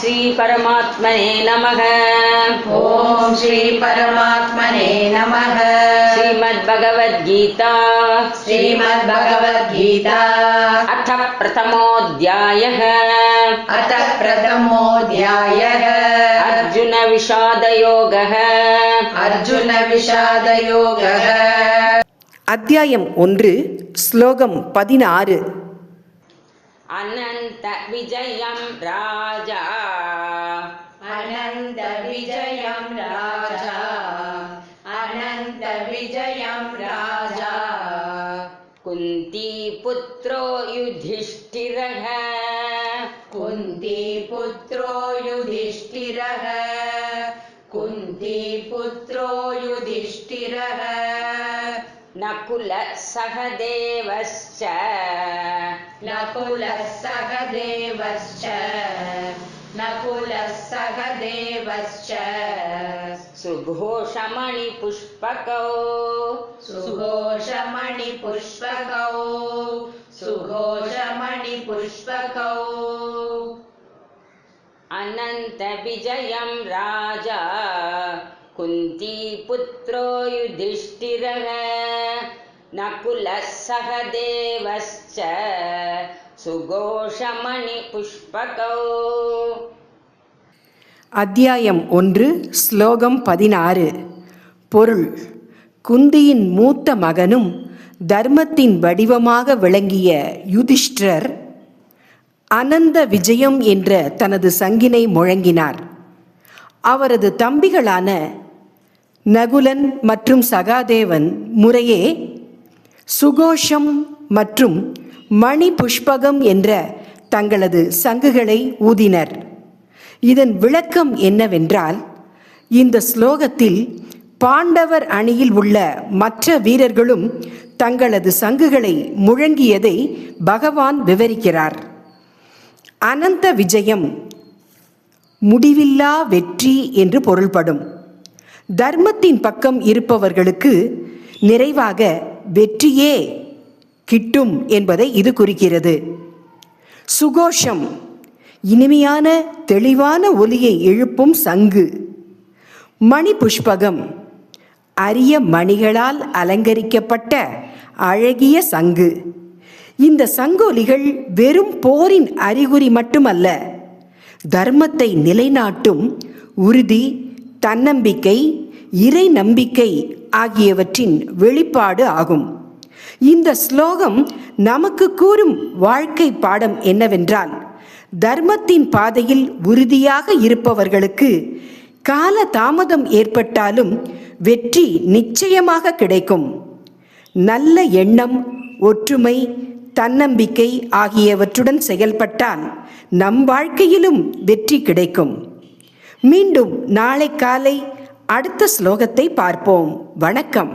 श्री परमात्मने नमः। ओम श्री परमात्मने नमः। श्रीमद्भगवद्गीता अथ प्रथमोऽध्यायः। अर्जुन विषादयोगः। அத்தியாயம் 1 ஸ்லோகம் 16. अनंत विजयं राजा कुंती पुत्रो युधिष्ठिरः। नकुलः सहदेवश्च सुघोषमणिपुष्पकौ अनंत विजयं राजा कुंती पुत्रो युधिष्ठिरः। नकुलः सहदेवश्च सुघोषमणिपुष्पकौ. அத்தியாயம் 1 ஸ்லோகம் 16. பொருள்: குந்தியின் மூத்த மகனும் தர்மத்தின் வடிவமாக விளங்கிய யுதிஷ்டிரர் அனந்த விஜயம் என்ற தனது சங்கினை முழங்கினார். அவரது தம்பிகளான நகுலன் மற்றும் சகாதேவன் முறையே சுகோஷம் மற்றும் மணி புஷ்பகம் என்ற தங்களது சங்குகளை ஊதினர். இதன் விளக்கம் என்னவென்றால், இந்த ஸ்லோகத்தில் பாண்டவர் அணியில் உள்ள மற்ற வீரர்களும் தங்களது சங்குகளை முழங்கியதை பகவான் விவரிக்கிறார். அனந்த விஜயம் முடிவில்லா வெற்றி என்று பொருள்படும். தர்மத்தின் பக்கம் இருப்பவர்களுக்கு நிறைவாக வெற்றியே கிட்டும் என்பதை இது குறிக்கிறது. சுகோஷம் இனிமையான தெளிவான ஒலியை எழுப்பும் சங்கு. மணி புஷ்பகம் அரிய மணிகளால் அலங்கரிக்கப்பட்ட அழகிய சங்கு. இந்த சங்கொலிகள் வெறும் போரின் அறிகுறி மட்டுமல்ல, தர்மத்தை நிலைநாட்டும் உறுதி, தன்னம்பிக்கை, இறை நம்பிக்கை ஆகியவற்றின் வெளிப்பாடு ஆகும். இந்த ஸ்லோகம் நமக்கு கூறும் வாழ்க்கை பாடம் என்னவென்றால், தர்மத்தின் பாதையில் உறுதியாக இருப்பவர்களுக்கு கால தாமதம் ஏற்பட்டாலும் வெற்றி நிச்சயமாக கிடைக்கும். நல்ல எண்ணம், ஒற்றுமை, தன்னம்பிக்கை ஆகியவற்றுடன் செயல்பட்டால் நம் வாழ்க்கையிலும் வெற்றி கிடைக்கும். மீண்டும் நாளை காலை அடுத்த ஸ்லோகத்தை பார்ப்போம். வணக்கம்.